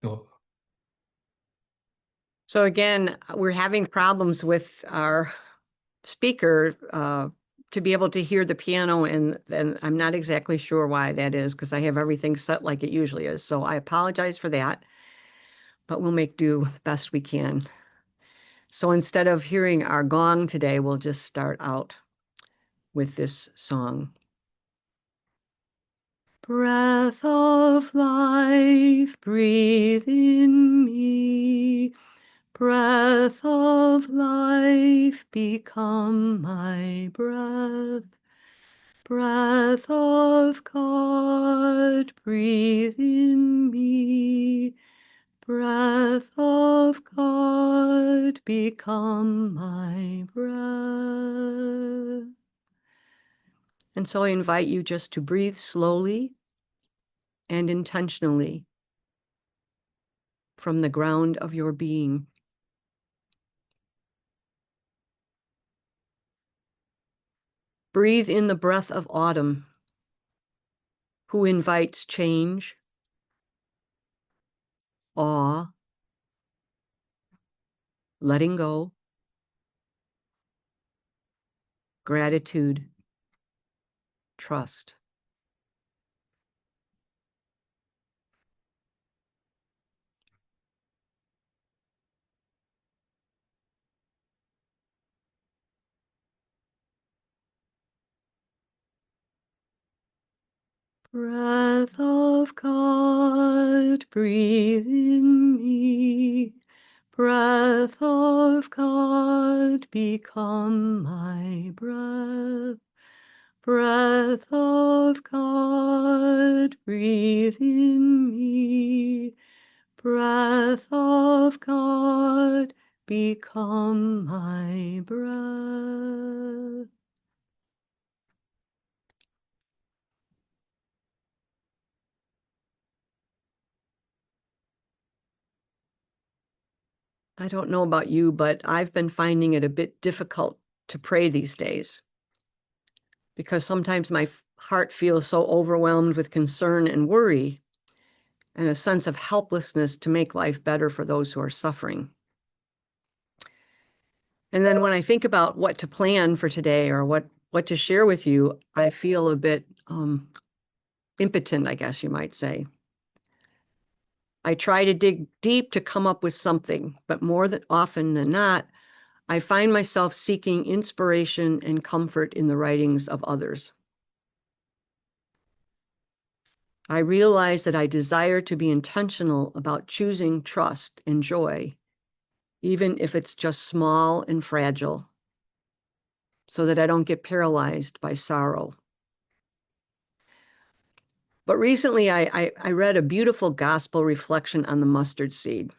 Go. So again, we're having problems with our speaker to be able to hear the piano, and I'm not exactly sure why that is, because I have everything set like it usually is. So I apologize for that, but we'll make do the best we can. So instead of hearing our gong today, we'll just start out with this song. Breath of life, breathe in me. Breath of life, become my breath. Breath of God, breathe in me. Breath of God, become my breath. And so I invite you just to breathe slowly and intentionally from the ground of your being. Breathe in the breath of autumn, who invites change, awe, letting go, gratitude, trust. Breath of God, breathe in me. Breath of God, become my breath. Breath of God, breathe in me. Breath of God, become my breath. I don't know about you, but I've been finding it a bit difficult to pray these days because sometimes my heart feels so overwhelmed with concern and worry and a sense of helplessness to make life better for those who are suffering. And then when I think about what to plan for today or what to share with you, I feel a bit impotent, I guess you might say. I try to dig deep to come up with something, but more often than not, I find myself seeking inspiration and comfort in the writings of others. I realize that I desire to be intentional about choosing trust and joy, even if it's just small and fragile, so that I don't get paralyzed by sorrow. But recently, I read a beautiful gospel reflection on the mustard seed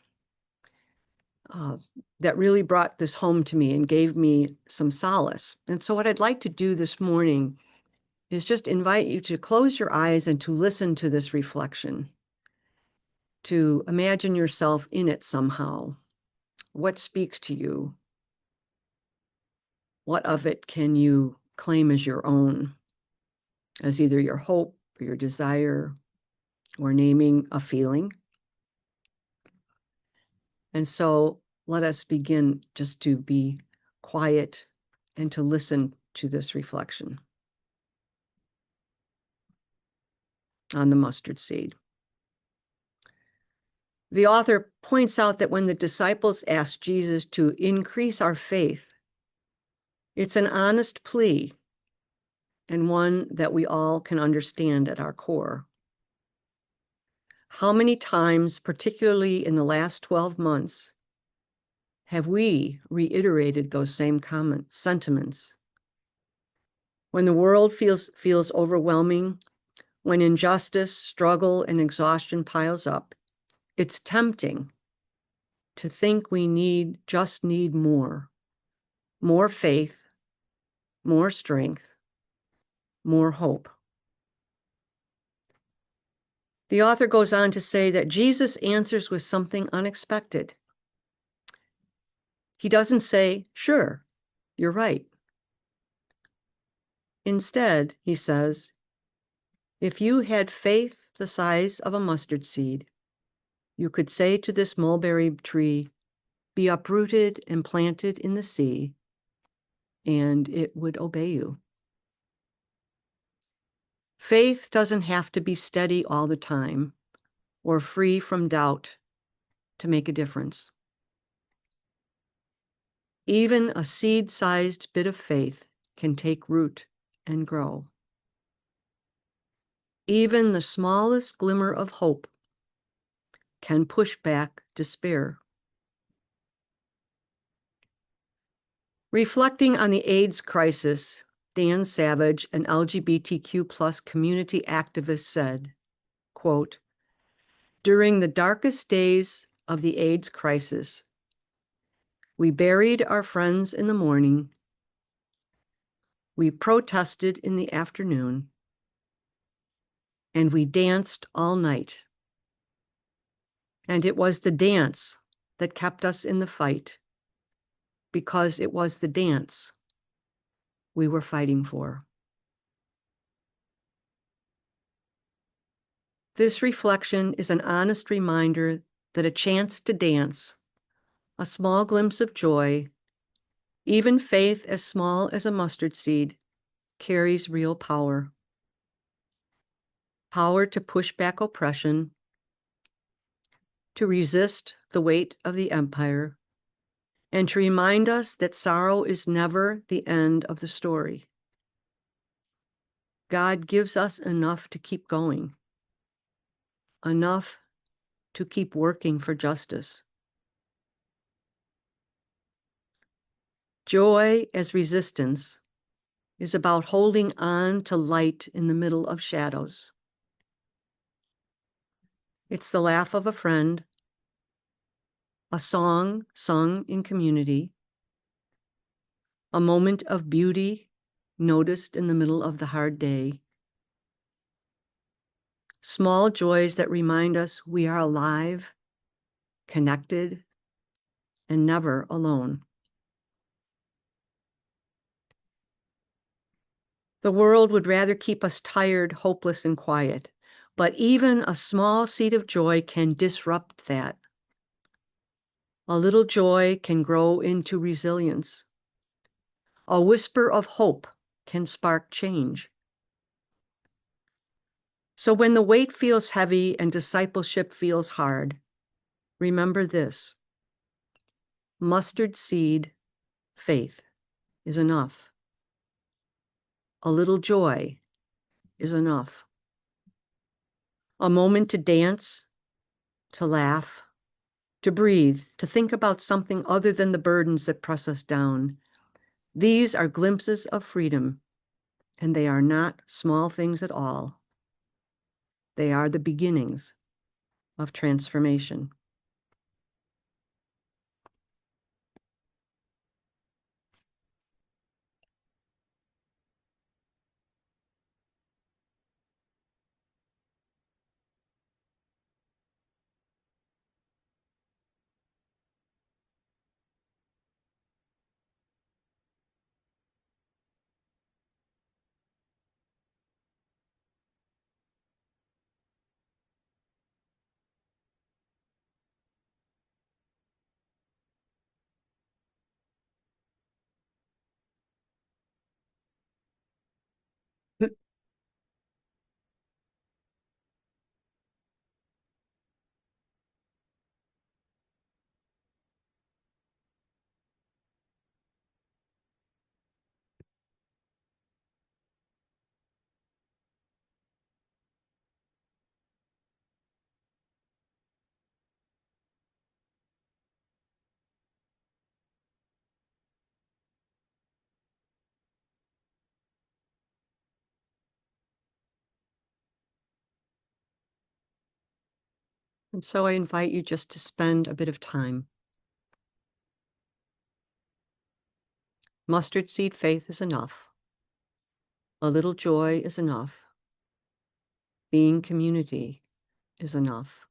that really brought this home to me and gave me some solace. And so what I'd like to do this morning is just invite you to close your eyes and to listen to this reflection, to imagine yourself in it somehow. What speaks to you? What of it can you claim as your own, as either your hope or your desire, or naming a feeling? And so let us begin just to be quiet and to listen to this reflection on the mustard seed. The author points out that when the disciples asked Jesus to increase our faith, it's an honest plea and one that we all can understand at our core. How many times, particularly in the last 12 months, have we reiterated those same sentiments? When the world feels overwhelming, when injustice, struggle, and exhaustion piles up, it's tempting to think we just need more faith, more strength, more hope. The author goes on to say that Jesus answers with something unexpected. He doesn't say, "Sure, you're right." Instead, he says, "If you had faith the size of a mustard seed, You could say to this mulberry tree, be uprooted and planted in the sea, and it would obey you. Faith doesn't have to be steady all the time or free from doubt to make a difference. Even a seed-sized bit of faith can take root and grow. Even the smallest glimmer of hope can push back despair. Reflecting on the AIDS crisis, Dan Savage, an LGBTQ+ community activist, said, quote, "During the darkest days of the AIDS crisis, we buried our friends in the morning, we protested in the afternoon, and we danced all night. And it was the dance that kept us in the fight, because it was the dance we were fighting for." This reflection is an honest reminder that a chance to dance, a small glimpse of joy, even faith as small as a mustard seed, carries real power. Power to push back oppression, to resist the weight of the empire, and to remind us that sorrow is never the end of the story. God gives us enough to keep going, enough to keep working for justice. Joy as resistance is about holding on to light in the middle of shadows. It's the laugh of a friend, a song sung in community, a moment of beauty noticed in the middle of the hard day. Small joys that remind us we are alive, connected, and never alone. The world would rather keep us tired, hopeless, and quiet, but even a small seed of joy can disrupt that. A little joy can grow into resilience. A whisper of hope can spark change. So when the weight feels heavy and discipleship feels hard, remember this: mustard seed faith is enough. A little joy is enough. A moment to dance, to laugh, to breathe, to think about something other than the burdens that press us down. These are glimpses of freedom, and they are not small things at all. They are the beginnings of transformation. And so I invite you just to spend a bit of time. Mustard seed faith is enough. A little joy is enough. Being community is enough.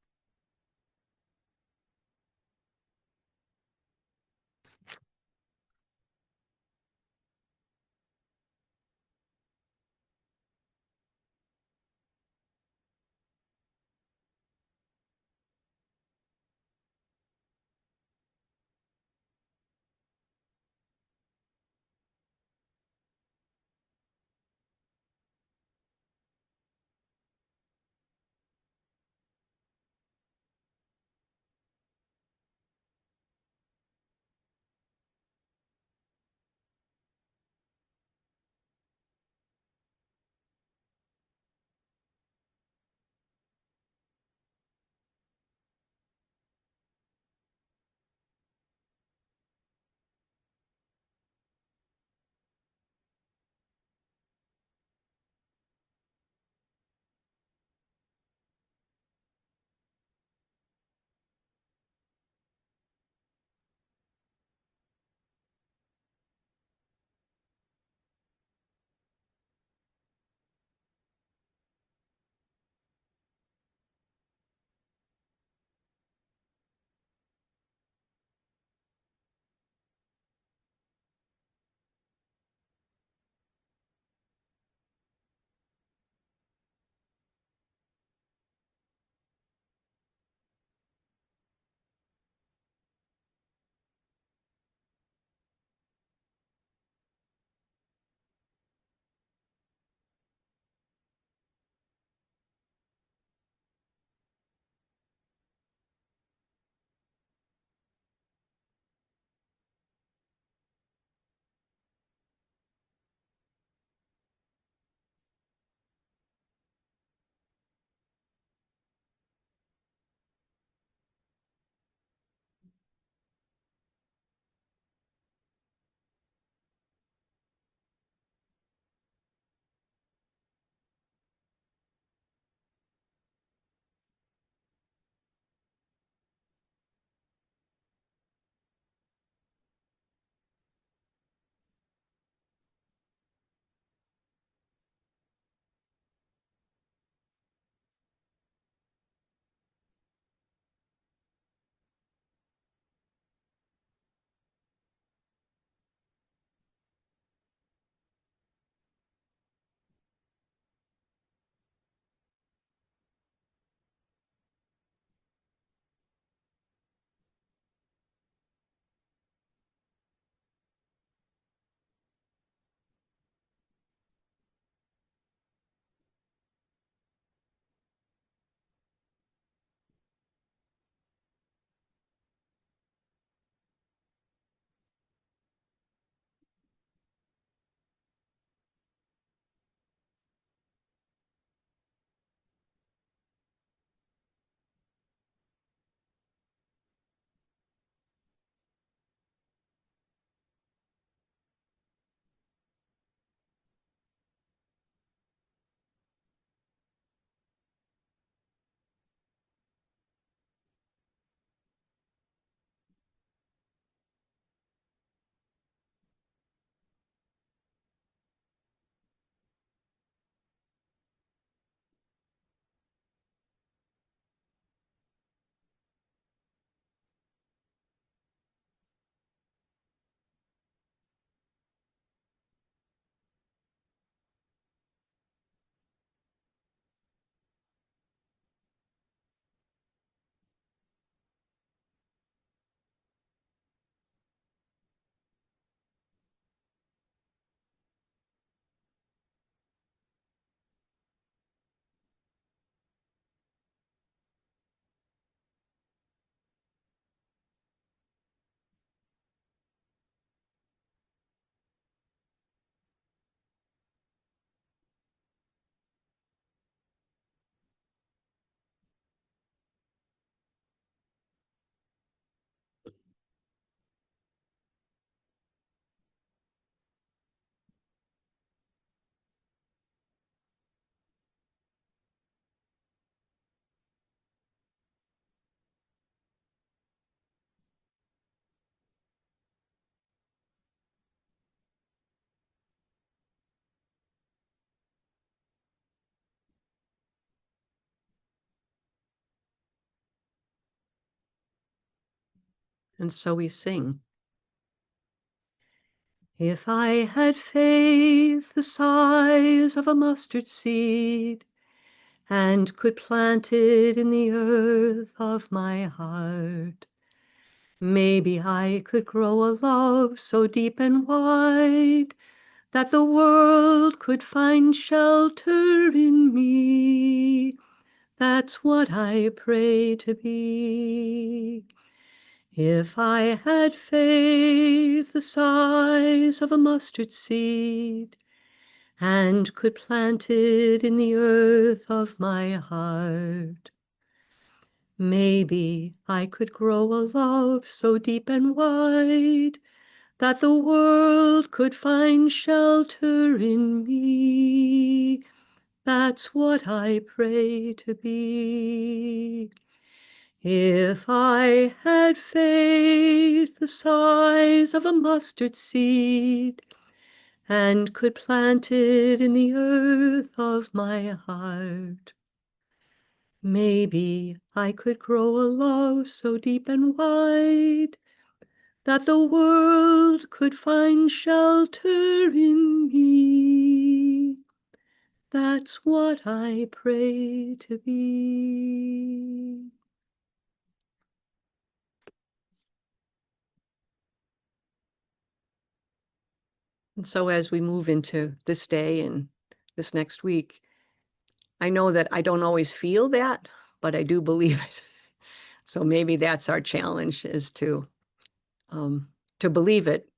And so we sing. If I had faith the size of a mustard seed, and could plant it in the earth of my heart, maybe I could grow a love so deep and wide that the world could find shelter in me. That's what I pray to be. If I had faith the size of a mustard seed, and could plant it in the earth of my heart, maybe I could grow a love so deep and wide that the world could find shelter in me. That's what I pray to be. If I had faith the size of a mustard seed, and could plant it in the earth of my heart, maybe I could grow a love so deep and wide that the world could find shelter in me. That's what I pray to be. And so as we move into this day and this next week, I know that I don't always feel that, but I do believe it. So maybe that's our challenge, is to believe it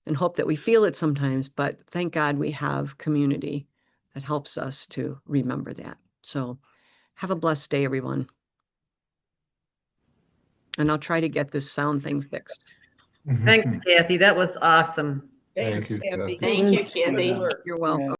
and hope that we feel it sometimes. But thank God we have community that helps us to remember that. So have a blessed day, everyone. And I'll try to get this sound thing fixed. Thanks, Kathy. That was awesome. Thank you, Kathy. Thank you, Kathy. You're welcome.